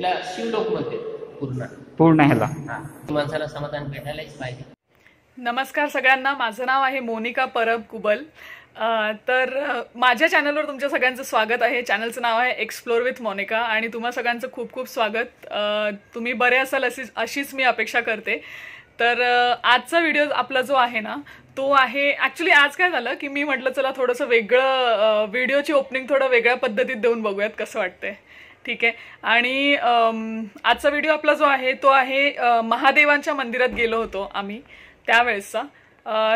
तिला शिवलोक म्हणते पूर्ण ह्याला माणसाला समाधान भेटायलाच पाहिजे। नमस्कार सगळ्यांना, माझं नाव आहे मोनिका परब कुबल। तर माझ्या चॅनलवर तुमच्या सगळ्यांचं स्वागत आहे। चॅनलचं नाव आहे एक्सप्लोर विथ मोनिका आणि तुम्हा सगळ्यांचं खूप खूप स्वागत। तुम्ही बरे असाल अशीच मी अपेक्षा करते। तर आजचा व्हिडिओ आपला जो आहे ना तो आहे, ॲक्च्युली आज काय झालं की मी म्हटलं चला थोडंसं वेगळं व्हिडिओची ओपनिंग थोडं वेगळ्या पद्धतीत देऊन बघूयात कसं वाटतंय, ठीक आहे। आणि आजचा व्हिडिओ आपला जो आहे तो आहे महादेवांच्या मंदिरात गेलो होतो आम्ही त्यावेळेसचा।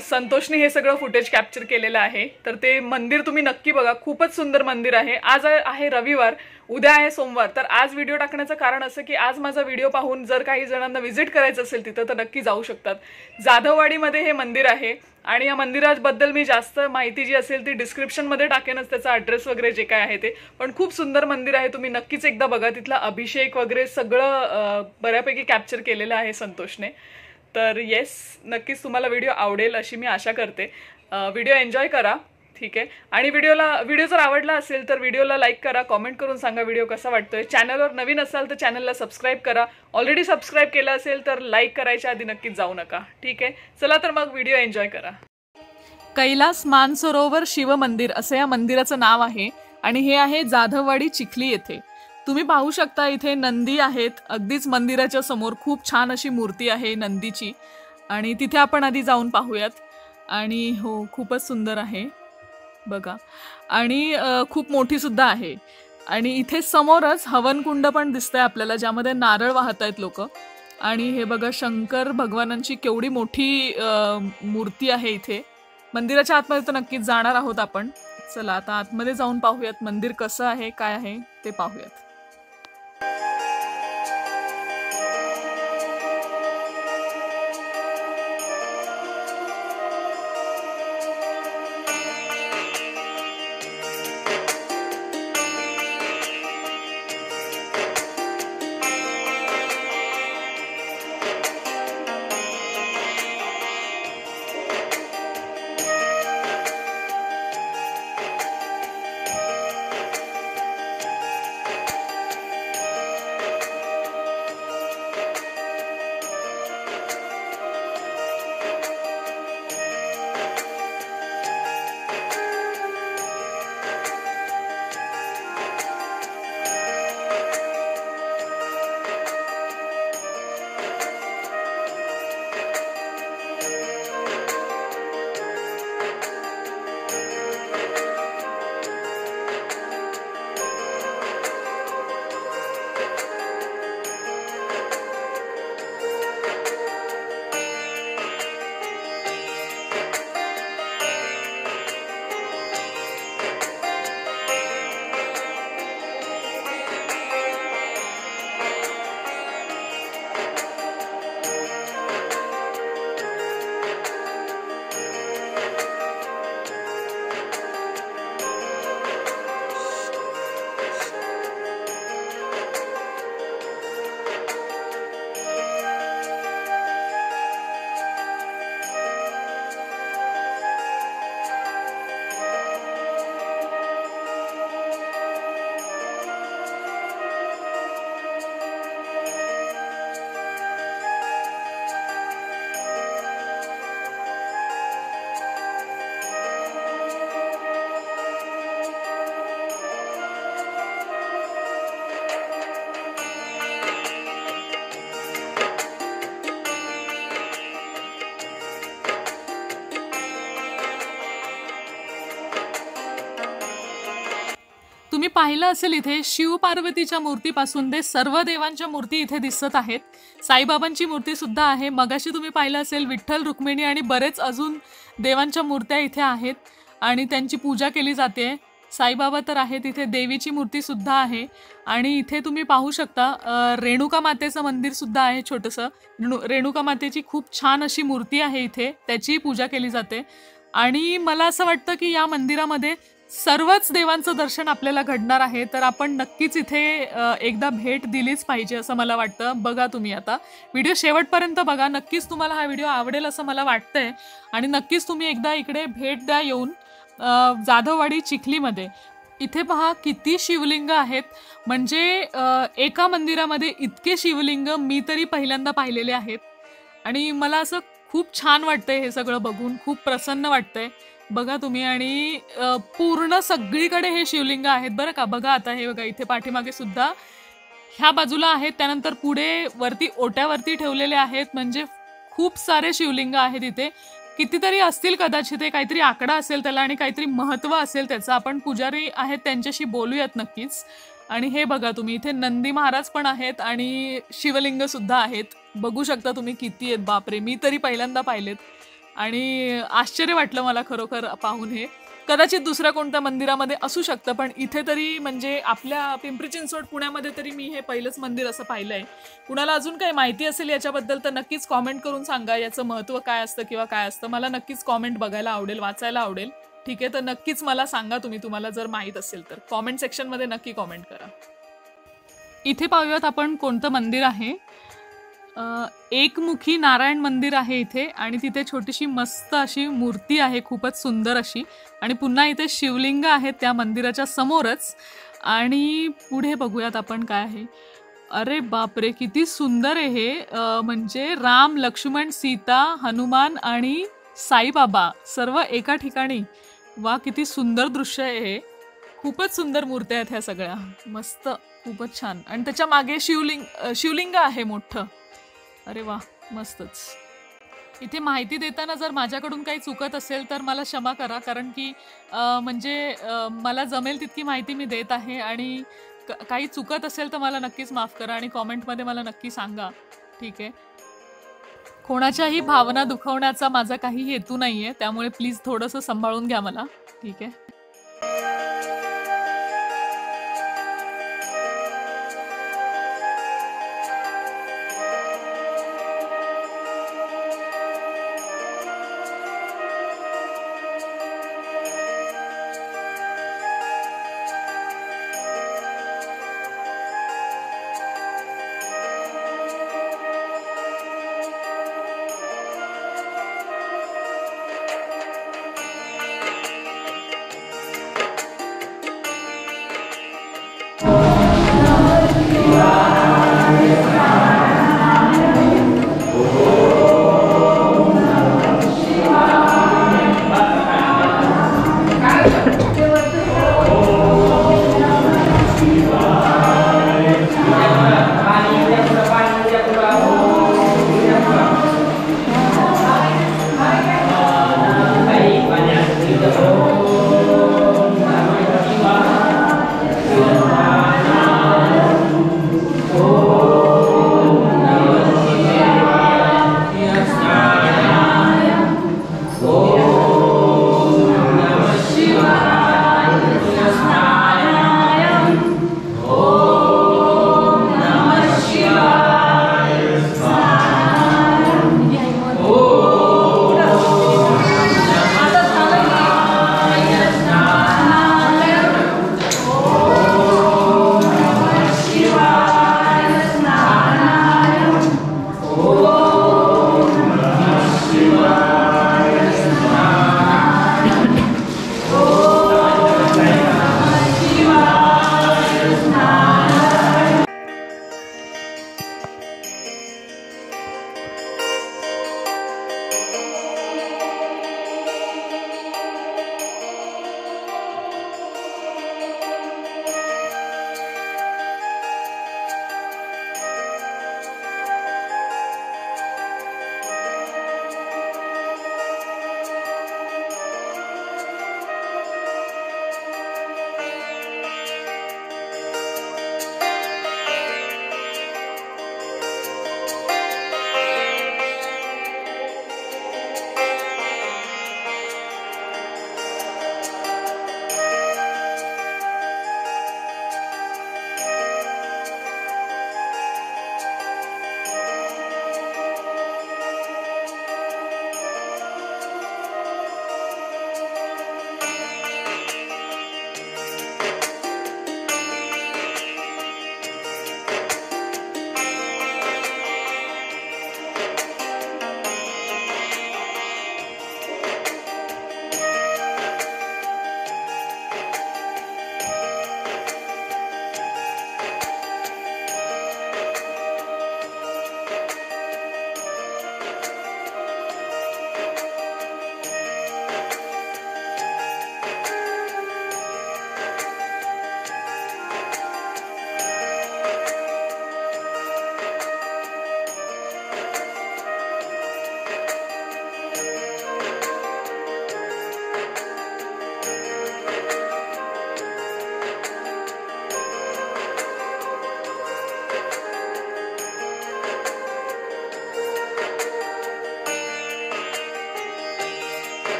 संतोषने हे सगळं फुटेज कॅप्चर केलेलं आहे। तर ते मंदिर तुम्ही नक्की बघा, खूपच सुंदर मंदिर आहे। आज आहे रविवार, उद्या आहे सोमवार। तर आज व्हिडिओ टाकण्याचं कारण असं की आज माझा व्हिडिओ पाहून जर काही जणांना व्हिजिट करायचं असेल तिथं तर नक्की जाऊ शकतात। जाधववाडीमध्ये हे मंदिर आहे आणि या मंदिराबद्दल मी जास्त माहिती जी असेल ती डिस्क्रिप्शनमध्ये टाकेनच, त्याचा ॲड्रेस वगैरे जे काय आहे ते। पण खूप सुंदर मंदिर आहे, तुम्ही नक्कीच एकदा बघा। तिथला अभिषेक वगैरे सगळं बऱ्यापैकी कॅप्चर केलेलं आहे संतोषने। तर येस, नक्कीच तुम्हाला व्हिडिओ आवडेल अशी मी आशा करते। व्हिडिओ एन्जॉय करा, ठीक आहे। आणि व्हिडिओ जर आवडला असेल तर व्हिडिओला लाईक करा, कमेंट करून सांगा व्हिडिओ कसा वाटतोय। चॅनलवर नवीन असाल तर चॅनलला सबस्क्राईब करा, ऑलरेडी सबस्क्राईब केलं असेल तर लाईक करायच्या आधी नक्कीच जाऊ नका, ठीक आहे। चला तर मग व्हिडिओ एन्जॉय करा। कैलास मानसरोवर शिव मंदिर असं या मंदिराचं नाव आहे आणि हे आहे जाधववाडी चिखली येथे। तुम्ही पाहू शकता इथे नंदी आहेत, अगदीच मंदिराच्या समोर खूप छान अशी मूर्ती आहे नंदीची आणि तिथे आपण आधी जाऊन पाहूयात। आणि हो, खूपच सुंदर आहे बघा आणि खूप मोठी सुद्धा आहे। आणि इथे समोरच हवनकुंड पण दिसतंय आपल्याला, ज्यामध्ये नारळ वाहत आहेत लोक। आणि हे बघा शंकर भगवानांची केवढी मोठी मूर्ती आहे इथे। मंदिराच्या आतमध्ये तर नक्कीच जाणार आहोत आपण। चला आता आतमध्ये जाऊन पाहूयात मंदिर कसं आहे, काय आहे ते पाहूयात। तुम्ही पाहिलं असेल इथे शिव पार्वतीच्या मूर्तीपासून ते सर्व देवांच्या मूर्ती इथे दिसत आहेत। साईबाबांची मूर्ती सुद्धा आहे। मगाशी तुम्ही पाहिलं असेल विठ्ठल, रुक्मिणी आणि बरेच अजून देवांच्या मूर्त्या इथे आहेत आणि त्यांची पूजा केली जाते। साईबाबा तर आहेत, इथे देवीची मूर्ती सुद्धा आहे। आणि इथे तुम्ही पाहू शकता रेणुका मातेचं मंदिर सुद्धा आहे छोटंसं। रेणुका मातेची खूप छान अशी मूर्ती आहे इथे, त्याची पूजा केली जाते। आणि मला असं वाटतं की या मंदिरामध्ये सर्वच देवांचं दर्शन आपल्याला घडणार आहे। तर आपण नक्कीच इथे एकदा भेट दिलीच पाहिजे असं मला वाटतं। बघा तुम्ही आता व्हिडिओ शेवटपर्यंत बघा, नक्कीच तुम्हाला हा व्हिडिओ आवडेल असं मला वाटतंय आणि नक्कीच तुम्ही एकदा इकडे भेट द्या येऊन जाधववाडी चिखलीमध्ये। इथे पहा किती शिवलिंग आहेत. म्हणजे एका मंदिरामध्ये इतके शिवलिंग मी तरी पहिल्यांदा पाहिलेले आहेत. आणि मला असं खूप छान वाटतंय हे सगळं बघून, खूप प्रसन्न वाटतंय. बघा तुम्ही, आणि पूर्ण सगळीकडे हे शिवलिंग आहेत बरं का. बघा आता हे बघा, इथे पाठीमागे सुद्धा ह्या बाजूला आहेत, त्यानंतर पुढे वरती ओट्यावरती ठेवलेले आहेत. म्हणजे खूप सारे शिवलिंग आहेत इथे. कितीतरी असतील कदाचित, ते काहीतरी आकडा असेल त्याला आणि काहीतरी महत्त्व असेल त्याचं. आपण पुजारी आहेत त्यांच्याशी बोलूयात नक्कीच. आणि हे बघा तुम्ही, इथे नंदी महाराज पण आहेत आणि शिवलिंग सुद्धा आहेत. बघू शकता तुम्ही किती आहेत. बापरे, मी तरी पहिल्यांदा पाहिलेत आणि आश्चर्य वाटलं मला खरोखर पाहून. हे कदाचित दुसऱ्या कोणत्या मंदिरामध्ये असू शकतं, पण इथे तरी म्हणजे आपल्या पिंपरी चिंचवड पुण्यामध्ये तरी मी हे पहिलंच मंदिर असं पाहिलंय. कुणाला अजून काही माहिती असेल याच्याबद्दल तर नक्कीच कॉमेंट करून सांगा, याचं महत्त्व काय असतं किंवा काय असतं. मला नक्कीच कॉमेंट बघायला आवडेल, वाचायला आवडेल. ठीक आहे, तर नक्कीच मला सांगा तुम्हाला जर माहीत असेल तर कॉमेंट सेक्शनमध्ये नक्की कॉमेंट करा. इथे पाहूयात आपण कोणतं मंदिर आहे. एकमुखी नारायण मंदिर आहे इथे, आणि तिथे छोटीशी मस्त अशी मूर्ती आहे, खूपच सुंदर अशी. आणि पुन्हा इथे शिवलिंग आहेत त्या मंदिराच्या समोरच. आणि पुढे बघूयात आपण काय आहे. अरे बापरे, किती सुंदर आहे हे. म्हणजे राम, लक्ष्मण, सीता, हनुमान आणि साईबाबा सर्व एका ठिकाणी. वा, किती सुंदर दृश्य आहे हे. खूपच सुंदर मूर्त्या आहेत ह्या सगळ्या. मस्त, खूपच छान. आणि त्याच्या मागे शिवलिंग आहे मोठं. अरे वा, मस्तच. इथे माहिती देताना जर माझ्याकडून काही चुकत असेल तर मला क्षमा करा, कारण की म्हणजे मला जमेल तितकी माहिती मी देत आहे. आणि काही चुकत असेल तर मला नक्कीच माफ करा आणि कॉमेंटमध्ये मला नक्की सांगा. ठीक आहे, कोणाच्याही भावना दुखवण्याचा माझा काही हेतू नाही आहे, त्यामुळे प्लीज थोडंसं सांभाळून घ्या मला. ठीक आहे.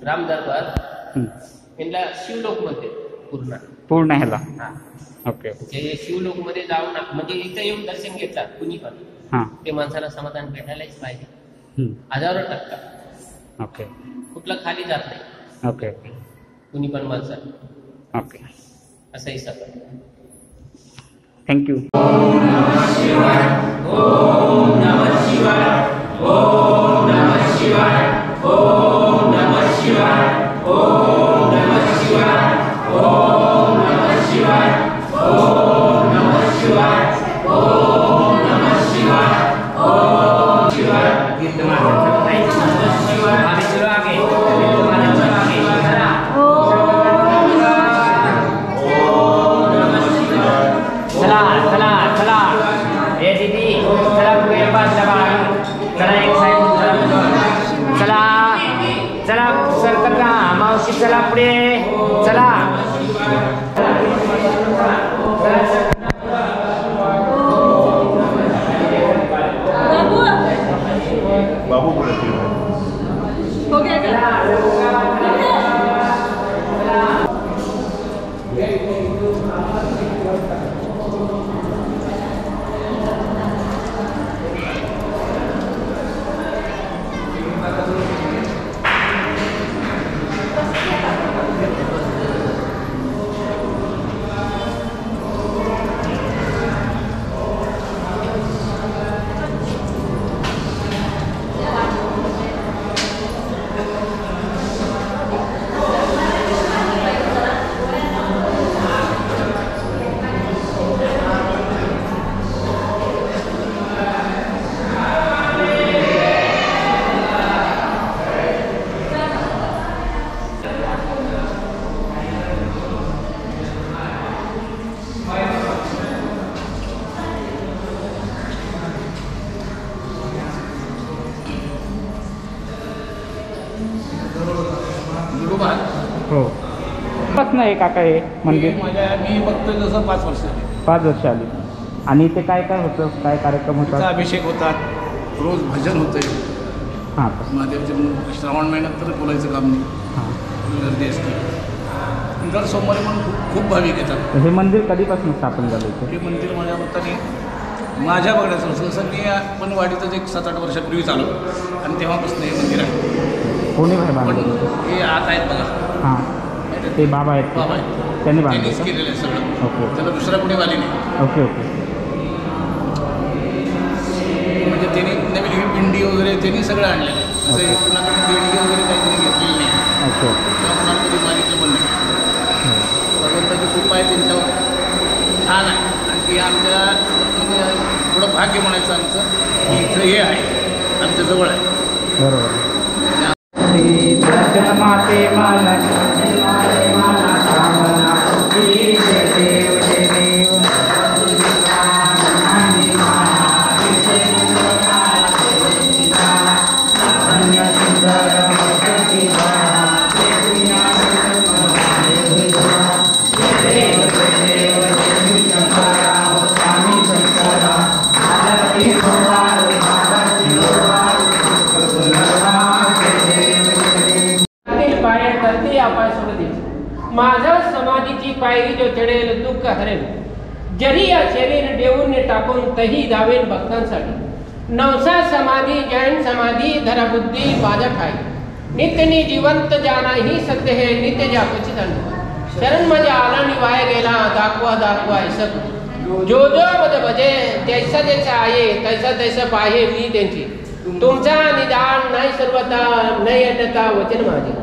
राम दरबार हं. यांना शिवलोक मध्ये पूर्ण. पूर्ण ह्याला. हा. ओके. ते शिवलोक मध्ये जाऊन म्हणजे इथं येऊन दर्शन घेतला कुणी पण हां. ते माणसाला समाधान भेटायलाच पाहिजे. हं. 1000% ओके. कुठलं खाली जात नाही ओके. ओके. कुणी पण माणसं ओके. असं हिसाब. थँक्यू. चला चला चला ए दीदी चला पुढे बाजूला बाळा चला एक साईड चला चला सरकत ना मावशी चला पुढे चला बाबू पुढे हो. बस ना हे काका हे मंदिर मी बघतोय जसं 5 वर्ष झाली. 5 वर्ष आली. आणि इथे काय काय होतं, काय कार्यक्रम तिचा होता? अभिषेक होतात, रोज भजन होतंय. हां. महादेवचे श्रावण महिन्यात तर बोलायचं काम नाही, हां. गर्दी असते. दर सोमवारी पण खूप भाविक येतात. हे मंदिर कधीपासून स्थापन झालं इथे? हे मंदिर माझ्या मताने माझ्या बघण्याचं जसं मी पण वाडीतच एक 7-8 वर्षापूर्वी आलो आणि तेव्हापासून हे मंदिर आहे. कोणी भाई पण बांधलं? हे आत आहेत बघा, हां. ते बाबा आहेत. बाबा आहेत, त्यांनी त्यांनीच बांधलं. केलेलं आहे सगळं. ओके. त्याला दुसरा कुणी वाली नाही. ओके. ओके. म्हणजे त्यांनी नवीन ही पिंडी वगैरे त्यांनी सगळं आणलेलं आहे. असं हे कुणाकडे देणगी वगैरे काहीतरी घेतलेली नाही ओके. किंवा कुणाला कधी मागितलं पण नाही. भगवंताची कृपा आहे त्यांच्यावर, छान आहे. आणि ती आमच्या म्हणजे थोडं भाग्य म्हणायचं आमचं की इथं हे आहे, आमच्या जवळ आहे. बरोबर. दर्शन माते माला कामना जय देव जय देव. माझा समाधीची पायरी जो चढेल दुःख हरेल, जरी या शरीर देऊन टाकून तही दावेन भक्तांसाठी. नवसा समाधी जैन समाधी धरा बुद्धी माझा ठाई, नित्यनी जिवंत जाना ही सत्य है नित्य जापची जाण. शरण माझ्या आला निवाय गेला दाखवा दाखवा ऐसक, जो जो मद भजे जैसा जैसा आहे तैसा तैसा पाहे मी त्यांची. तुमचा निदान नाही सर्वता नाही अटता वचन माझे,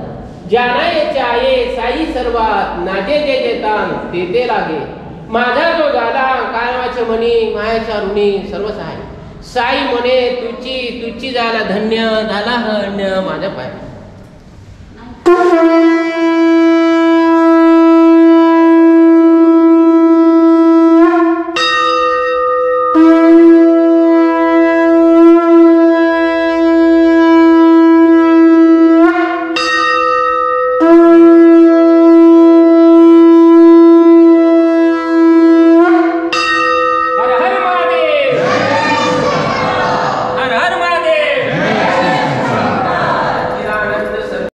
ज्याना याचे आहे साई सर्वात नाजे जे जेतान ते ते लागे. माझा जो झाला कायमाचे मनी मायाच्या ऋणी सर्व सहाय, साई म्हणे तुची तुची झाला धन्य झाला हन्य माझ्या पाय.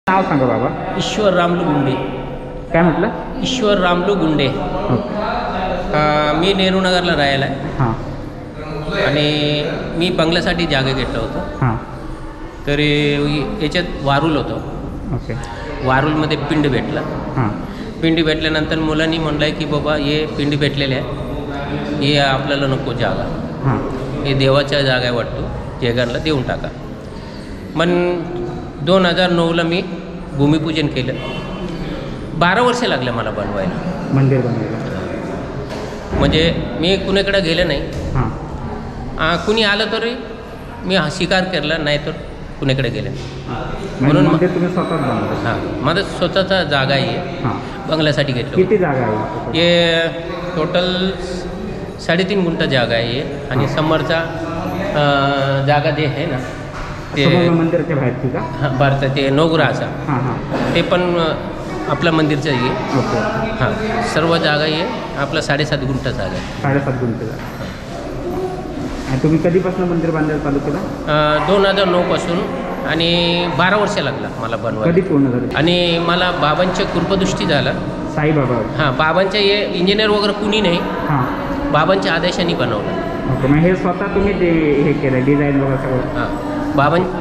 नाव सांगा बाबा. ईश्वर रामलू गुंडे. काय म्हटलं? ईश्वर रामलू गुंडे. ओके. मी नेहरू नगरला राहायला आहे हां आणि मी बंगल्यासाठी जागा घेतलं होतं. हां. तर याच्यात वारूल होतं. ओके. वारूलमध्ये पिंड भेटला. हां. पिंडी भेटल्यानंतर मुलांनी म्हणलं आहे की बाबा हे पिंडी भेटलेले आहे, हे आपल्याला नको जागा, हां. हे देवाच्या जागा वाटतो, जगांना देऊन टाका. पण 2009ला मी भूमिपूजन केलं. 12 वर्ष लागले मला बनवायला, मंदिर बनवायला. म्हणजे मी कुणीकडे गेलं नाही. हां. कुणी आलं तरी मी स्वीकार केला, नाही तर कुणीकडे गेलं. म्हणून मंदिर तुम्ही स्वतःच बनवलं? हां, माझं स्वतःचा जागा आहे. हां. बंगल्यासाठी घेतलं. किती जागा आहे? हे टोटल 3.5 गुंठ जागा आहे आणि समोरचा जागा जे आहे ना ते मंदिरच्या बाहेरची का? हां, भारतात ते नवग्रहाचा. हां हां. ते पण आपलं मंदिरचं आहे. ओके. हां, सर्व जागा आहे आपलं 7.5 गुंठ जागा आहे. 7.5 गुंठ जागा. आणि तुम्ही कधीपासून मंदिर बांधायला चालू केलं? 2009 पासून आणि 12 वर्ष लागला मला कधी बनवायला. पूर्ण झालं? आणि मला बाबांच्या कृपदृष्टी झाला. साईबाबा? हां, बाबांच्या हे इंजिनियर वगैरे कुणी नाही, हां. बाबांच्या आदेशाने बनवलं. ओके. मग हे स्वतः तुम्ही हे केलं, डिझाईन वगैरे सगळं? हां,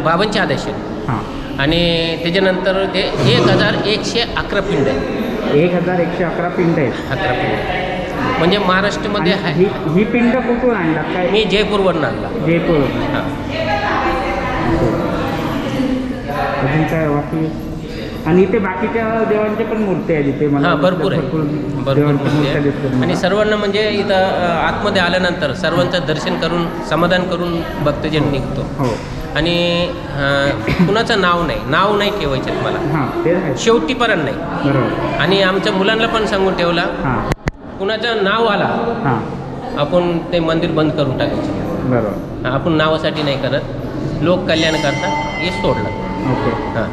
बाबांच्या आदेशाने. हां. आणि त्याच्यानंतर ते 1111 पिंड आहे. 1111 पिंड आहेत. 11 पिंड म्हणजे महाराष्ट्रामध्ये आणि आहे. ही पिंड कुठून आणतात काय? मी जयपूरवरून आणला. जयपूर. हां. अजून काय बाकी? आणि इथे बाकीच्या देवांच्या पण मूर्ती आहेत इथे? मला हां, भरपूर आहे, भरपूर देवांच्या मूर्ती मूर्त्या आहे. दिसतात मला. आणि सर्वांना म्हणजे इथं आतमध्ये आल्यानंतर सर्वांचं दर्शन करून समाधान करून भक्तजन निघतो. हो. आणि कुणाचं नाव नाही ठेवायचं मला, हां, ते आहे. शेवटीपर्यंत नाही. बरोबर. आणि आमच्या मुलांना पण सांगून ठेवला, हां कुणाचं नाव आला हां. आपण ते मंदिर बंद करून टाकायचं. बरोबर. आपण नावासाठी नाही करत, लोक कल्याण करता हे सोडलं. ओके. हां,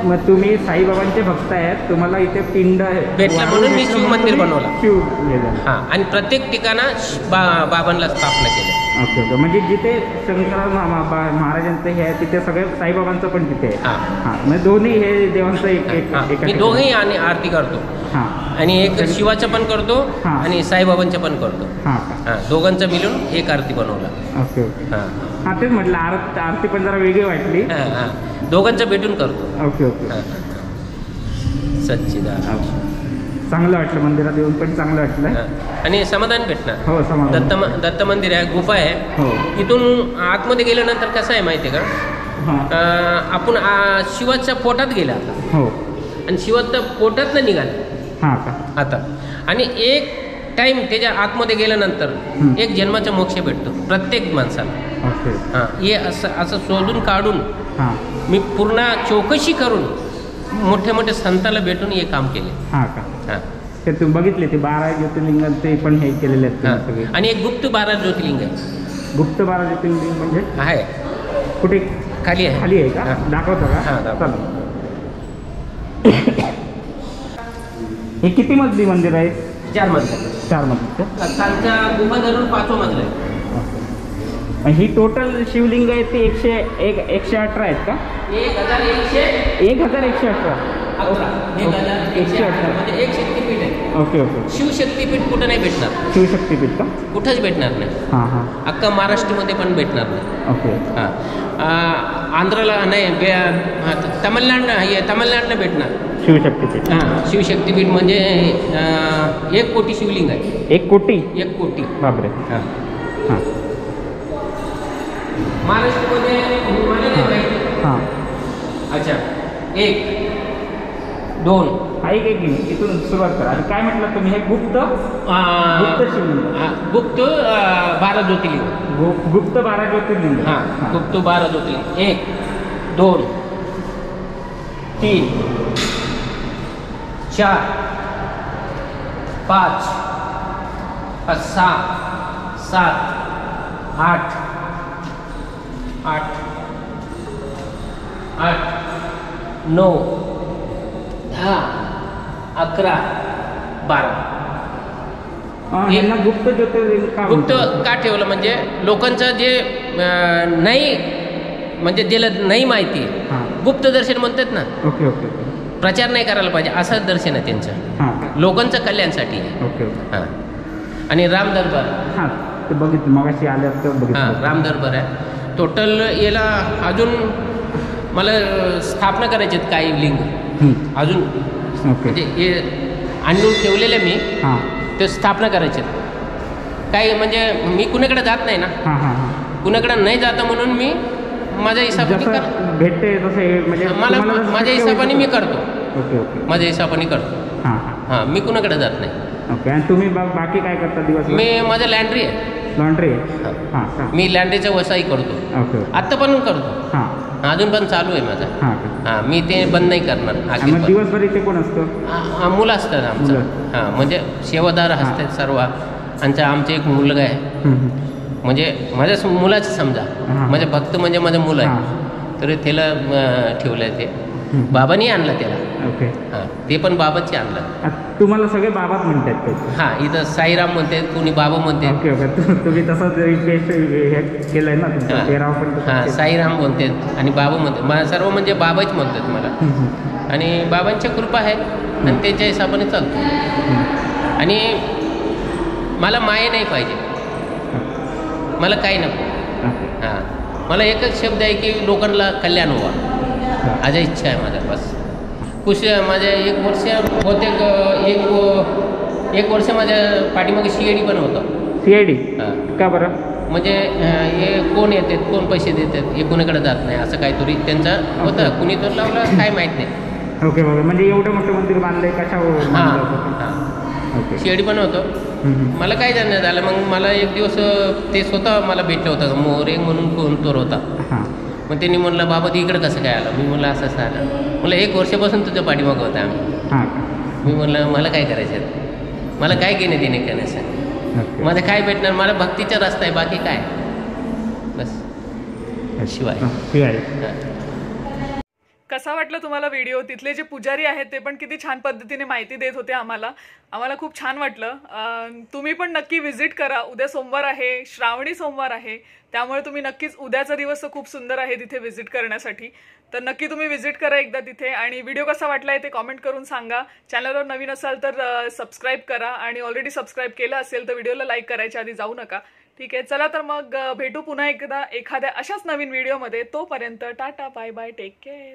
मग तुम्ही साईबाबांचे भक्त आहेत, तुम्हाला इथे पिंड भेटला म्हणून मी शिव मंदिर बनवलं. शिव गेलं. हां, आणि प्रत्येक ठिकाणं बाबांना स्थापना केली. Okay okay. म्हणजे जिथे शंकरा महाराजांचं हे आहे तिथे सगळं साईबाबांचं पण तिथे आहे. हां हां. म्हणजे दोन्ही हे देवांचं एक हां, एका मी दोघंही आणि आरती करतो. हां. आणि एक शिवाचं पण करतो हां. आणि साईबाबांचं पण करतो. हां. हां, दोघांचं मिळून एक आरती बनवला. Okay okay. हां हां, तेच म्हटलं आरती पण जरा वेगळी वाटली. हां हां, दोघांचं भेटून करतो. Okay okay. हां, सच्चिदानंद. चांगलं वाटलं, मंदिरात येऊन पण चांगलं वाटलं. हां, आणि समाधान भेटणार. हो, समाधान. दत्त मंदिर आहे, गुफा आहे. हो. इथून आतमध्ये गेल्यानंतर कसं आहे माहिती आहे का, हां. आपण शिवाच्या पोटात गेला आता, हो. आणि शिवाच्या पोटात न निघाले हां का? आता. आणि एक टाईम त्याच्या आतमध्ये गेल्यानंतर एक जन्माचा मोक्ष भेटतो प्रत्येक माणसाला. ओके. हां, हे असं शोधून काढून हां. मी पूर्ण चौकशी करून मोठ्या मोठ्या संतांना भेटून हे काम केले. हां का? हां ते तुम्ही बघितले ते 12 ज्योतिर्लिंगांचे पण हे केलेले आहेत हां, सगळे. आणि एक गुप्त 12 ज्योतिर्लिंग आहे. गुप्त 12 ज्योतिर्लिंग म्हणजे आहे कुठे? खाली आहे. खाली आहे का? हां. दाखवतो का? हां, दाखव. चला. हे किती मजली मंदिर आहे? 4 मजले. 4 मजली का? खालच्या गुफा धरून 5 मजले आहे. ही टोटल शिवलिंग आहे ते 118 आहेत का? 1111 1118. 1118 म्हणजे एक शक्तीपीठ आहे. Okay okay. शिवशक्तीपीठ कुठं नाही भेटणार, शिवशक्तीपीठ का? कुठंच भेटणार नाही. हां हां. अख्खा महाराष्ट्रामध्ये पण भेटणार नाही. ओके. हां, आंध्रला नाही, तमिळनाडनं भेटणार. शिवशक्तीपीठ. हां, शिवशक्तीपीठ म्हणजे 1 कोटी शिवलिंग आहे. 1 कोटी? 1 कोटी. बापरे. हां, हां महाराष्ट्रामध्ये मला नाही माहिती. हां. अच्छा, 1 2 हा एक इथून सुरुवात करा. आणि काय म्हटलं तुम्ही? हे गुप्त शिवलिंग. गुप्त 12 ज्योतिर्लिंग. गुप्त 12 ज्योतिर्लिंग. हां, गुप्त 12 ज्योतिर्लिंग. 1 2 3 4 5 6 7 8 9 10 11 12. यांना गुप्त ज्योतिर्लिंग का गुप्त म्हणतात? का ठेवलं म्हणजे लोकांचं जे नाही म्हणजे ज्याला नाही माहिती हां. गुप्त दर्शन म्हणतात ना, ओके ओके ओके. प्रचार नाही करायला पाहिजे असं दर्शन आहे त्यांचं. हां लोकांचं कल्याणसाठी आहे. ओके ओके हां. आणि राम दरबार. हां ते बघितलं मगाशी आल्यावर तर हां बघितलं. राम दरबार आहे. टोटल याला अजून मला स्थापना करायची आहेत काही लिंग अजून, ओके म्हणजे हे आणून ठेवलेले मी हां ते स्थापना करायचे आहेत. काही म्हणजे मी कुणाकडे जात नाही ना, हां हां हां कुणाकडे नाही जातं म्हणून मी माझ्या हिशोबाने जसं भेटते तसं हे म्हणजे मला तुम्हाला जसं माझ्या शक्य हिशोबाने होईल मी तसं. करतो, ओके ओके माझ्या हिशोबाने करतो. हां हां हां मी कुणाकडे जात नाही. ओके. आणि तुम्ही बाकी काय करता दिवसभर? मी माझं लँड्री आहे. लॉन्ड्री आहे. हां. हां हां मी लँड्रीचा व्यवसाय करतो. ओके ओके आत्ता पण करतो, हां अजून पण चालू आहे माझं. हां हां मी ते बंद नाही करणार. आणि अखेर मग पण. दिवसभर इथे कोण असतं? मुलं असतात आमचं. मुलं. हां म्हणजे सेवादार असतात सर्व. आमचं एक मुलगा आहे, म्हणजे माझ्या मुलाचं समजा, हां. माझ्या भक्त म्हणजे माझं मुलं आहे. हां. तर त्याला ठेवलं आहे ते. बाबांनी आणलं त्याला. ओके. हां ते पण बाबांची आणलं. तुम्हाला सगळे बाबाच म्हणतात ते? हां इथं साईराम म्हणतात, कोणी बाबा म्हणतात. Okay okay. तुम्ही तसंच रिक्वेस्ट हे केलंय ना तुमचं हां. तेराव पण तसंच हां केलं. साईराम म्हणतात आणि बाबा म्हणतात. मला सर्व म्हणजे बाबाच म्हणतात मला. आणि बाबांची कृपा आहे आणि त्यांच्या हिशोबाने चालतो. आणि मला माया नाही पाहिजे, मला काही नको. हां मला एकच शब्द आहे की लोकांना कल्याण व्हावं, माझा इच्छा आहे माझा बस. खुश माझ्या एक वर्ष होते, एक वर्ष माझ्या पाठीमागे CID पण होतं. CID हां का बरं? म्हणजे हे कोण येतात, कोण पैसे देतात, हे कोणाकडे जात नाही असं काहीतरी त्यांचं होतं. कुणी तो लावलं काय माहीत नाही. Okay okay. म्हणजे एवढं मोठं मंदिर बांधलंय कशावर? हां हां ओके. CID पण होतं. मला काय जाणं झालं, मग मला एक दिवस ते स्वतः मला भेटलं होतं. मोरे म्हणून कोण तर होता. हां मग त्यांनी म्हणलं बाबा ती इकडं कसं काय आलं? मी म्हणलं असं असं आलं. म्हणलं 1 वर्षापासून तुझं पाठीमागं होतं आम्ही. हां मी म्हणलं मला काय करायचं, मला काय घेणे देणे करण्याचं, ओके. माझं काय भेटणार, मला भक्तीचा रस्ता आहे, बाकी काय बस. शिवाय CID. हां. कसा वाटलं तुम्हाला व्हिडिओ? तिथले जे पुजारी आहेत ते पण किती छान पद्धतीने माहिती देत होते आम्हाला खूप छान वाटलं. तुम्ही पण नक्की व्हिजिट करा. उद्या सोमवार आहे, श्रावणी सोमवार आहे, त्यामुळे तुम्ही नक्कीच उद्याचा दिवस खूप सुंदर आहे तिथे व्हिजिट करण्यासाठी. तर नक्की तुम्ही व्हिजिट करा एकदा तिथे. आणि व्हिडिओ कसा वाटलाय ते कॉमेंट करून सांगा. चॅनलवर नवीन असाल तर सबस्क्राईब करा, आणि ऑलरेडी सबस्क्राईब केलं असेल तर व्हिडिओला लाईक करायच्या आधी जाऊ नका. ठीक आहे, चला तर मग भेटू पुन्हा एकदा एखाद्या अशाच नवीन व्हिडिओमध्ये. तोपर्यंत tata, bye bye, take care.